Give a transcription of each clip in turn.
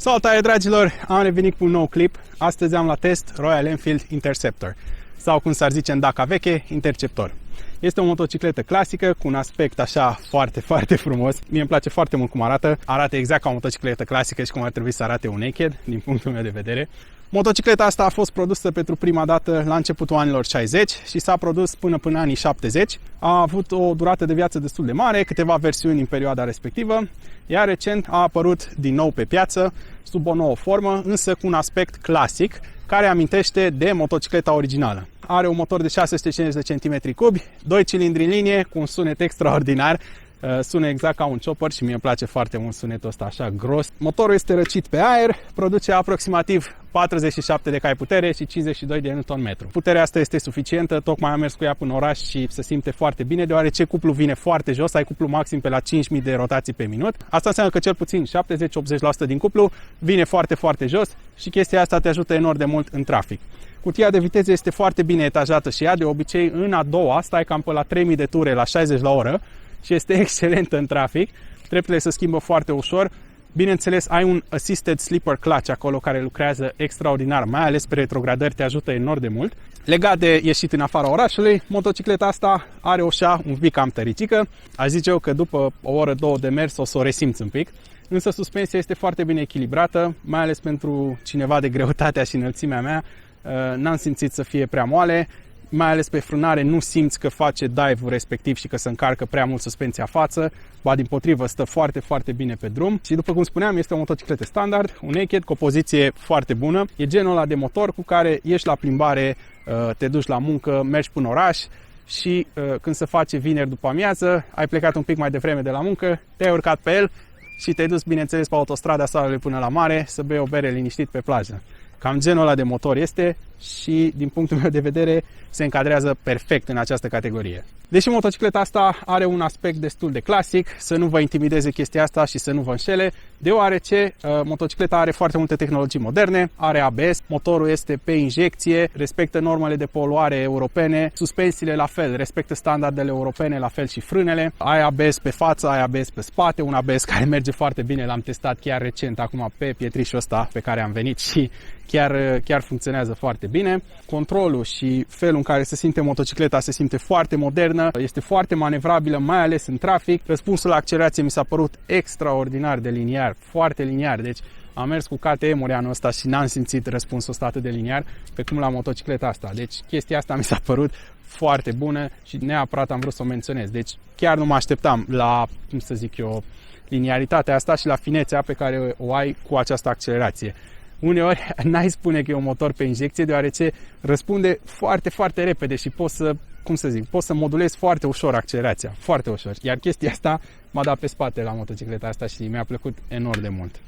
Salutare dragilor, am revenit cu un nou clip. Astăzi am la test Royal Enfield Interceptor sau, cum s-ar zice în daca veche, Interceptor. Este o motocicletă clasică cu un aspect așa foarte frumos. Mie îmi place foarte mult cum arată. Arată exact ca o motocicletă clasică și cum ar trebui să arate un naked, din punctul meu de vedere. Motocicleta asta a fost produsă pentru prima dată la începutul anilor 60 și s-a produs până anii 70. A avut o durată de viață destul de mare, câteva versiuni în perioada respectivă, iar recent a apărut din nou pe piață sub o nouă formă, însă cu un aspect clasic care amintește de motocicleta originală. Are un motor de 650 de cm3, 2 cilindri în linie cu un sunet extraordinar. Sună exact ca un chopper și mie îmi place foarte mult sunetul ăsta așa gros. Motorul este răcit pe aer, produce aproximativ 47 de cai putere și 52 de Nm. Puterea asta este suficientă, tocmai am mers cu ea până în oraș și se simte foarte bine, deoarece cuplul vine foarte jos, ai cuplu maxim pe la 5000 de rotații pe minut. Asta înseamnă că cel puțin 70-80% din cuplu vine foarte jos și chestia asta te ajută enorm de mult în trafic. Cutia de viteze este foarte bine etajată și ea de obicei în a doua stai cam pe la 3000 de ture la 60 la oră și este excelentă în trafic. Treptele se schimbă foarte ușor. Bineînțeles, ai un assisted sleeper clutch acolo care lucrează extraordinar, mai ales pe retrogradări, te ajută enorm de mult. Legat de ieșit în afara orașului, motocicleta asta are o șa un pic cam tăricică. Aș zice eu că după o oră, două de mers o să o resimți un pic. Însă suspensia este foarte bine echilibrată, mai ales pentru cineva de greutatea și înălțimea mea. N-am simțit să fie prea moale. Mai ales pe frânare nu simți că face dive-ul respectiv și că se încarcă prea mult suspensia față, ba dimpotrivă stă foarte bine pe drum și după cum spuneam este o motocicletă standard, un naked cu o poziție foarte bună. E genul ăla de motor cu care ieși la plimbare, te duci la muncă, mergi până în oraș și când se face vineri după amiază, ai plecat un pic mai devreme de la muncă, te-ai urcat pe el și te-ai dus bineînțeles pe autostrada Soarelui până la mare să bei o bere liniștit pe plajă. Cam genul ăla de motor este și, din punctul meu de vedere, se încadrează perfect în această categorie. Deși motocicleta asta are un aspect destul de clasic, să nu vă intimideze chestia asta și să nu vă înșele, deoarece motocicleta are foarte multe tehnologii moderne, are ABS, motorul este pe injecție, respectă normele de poluare europene, suspensiile la fel, respectă standardele europene, la fel și frânele, ai ABS pe față, ai ABS pe spate, un ABS care merge foarte bine, l-am testat chiar recent acum pe pietrișul ăsta pe care am venit și chiar funcționează foarte bine. Controlul și felul în care se simte motocicleta se simte foarte modernă, este foarte manevrabilă, mai ales în trafic. Răspunsul la accelerație mi s-a părut extraordinar de liniar, foarte liniar, deci am mers cu KTM-uri anul ăsta și n-am simțit răspunsul ăsta atât de liniar pe cum la motocicleta asta. Deci chestia asta mi s-a părut foarte bună și neapărat am vrut să o menționez. Deci chiar nu mă așteptam la, cum să zic eu, liniaritatea asta și la finețea pe care o ai cu această accelerație. Uneori n-ai spune că e un motor pe injecție, deoarece răspunde foarte repede și poți să modulezi foarte ușor accelerația, foarte ușor. Iar chestia asta m-a dat pe spate la motocicleta asta și mi-a plăcut enorm de mult.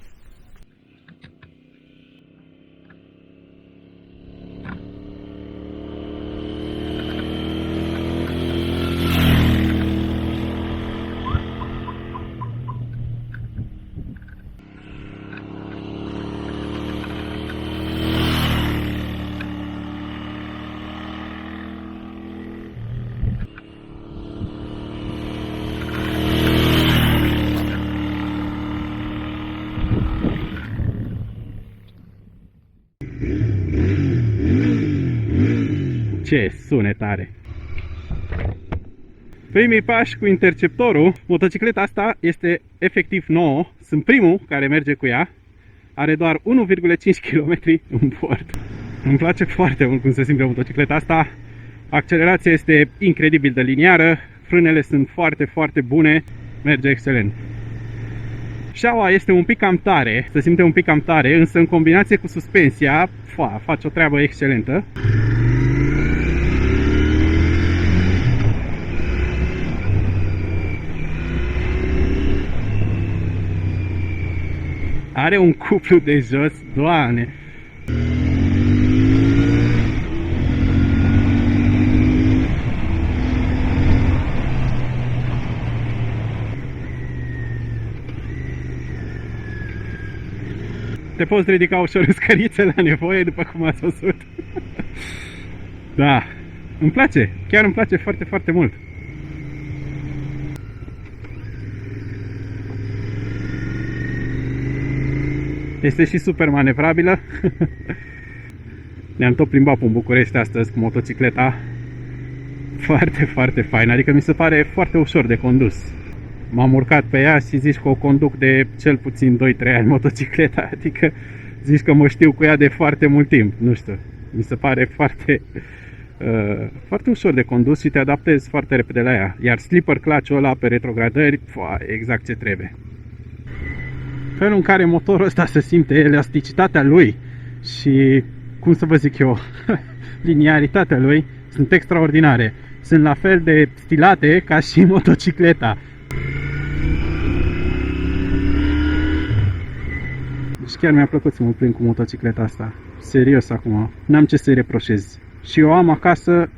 Ce sunet are! Primii pași cu Interceptorul. Motocicleta asta este efectiv nouă. Sunt primul care merge cu ea. Are doar 1,5 km în bord. Îmi place foarte mult cum se simte motocicleta asta. Accelerația este incredibil de liniară. Frânele sunt foarte bune. Merge excelent. Șaua este un pic cam tare, se simte un pic cam tare, însă în combinație cu suspensia face o treabă excelentă. Are un cuplu de jos, Doamne! Te poți ridica ușor în scăriță la nevoie, după cum ați văzut. Da, îmi place, chiar îmi place foarte mult. Este și super manevrabilă. Ne-am tot plimbat în București astăzi cu motocicleta. Foarte, foarte fain, adică mi se pare foarte ușor de condus. M-am urcat pe ea și zici că o conduc de cel puțin 2-3 ani motocicleta, adică zici că mă știu cu ea de foarte mult timp, nu știu. Mi se pare foarte, foarte ușor de condus și te adaptezi foarte repede la ea. Iar slipper clutch-ul ăla pe retrogradări, exact ce trebuie. Felul în care motorul ăsta se simte, elasticitatea lui și, cum să vă zic eu, linearitatea lui sunt extraordinare. Sunt la fel de stilate ca și motocicleta. Deci chiar mi-a plăcut să mă prind cu motocicleta asta. Serios acum, n-am ce să-i reproșez. Și eu am acasă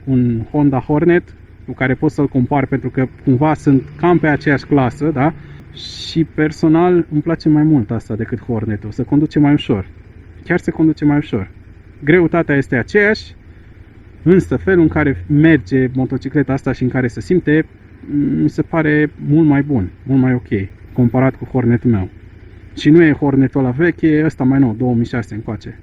un Honda Hornet cu care pot să-l compar pentru că cumva sunt cam pe aceeași clasă, da? Și personal îmi place mai mult asta decât Hornetul, se conduce mai ușor. Chiar se conduce mai ușor. Greutatea este aceeași, însă felul în care merge motocicleta asta și în care se simte, mi se pare mult mai bun, mult mai ok, comparat cu Hornetul meu. Și nu e Hornetul ăla veche, e ăsta mai nou, 2006 încoace.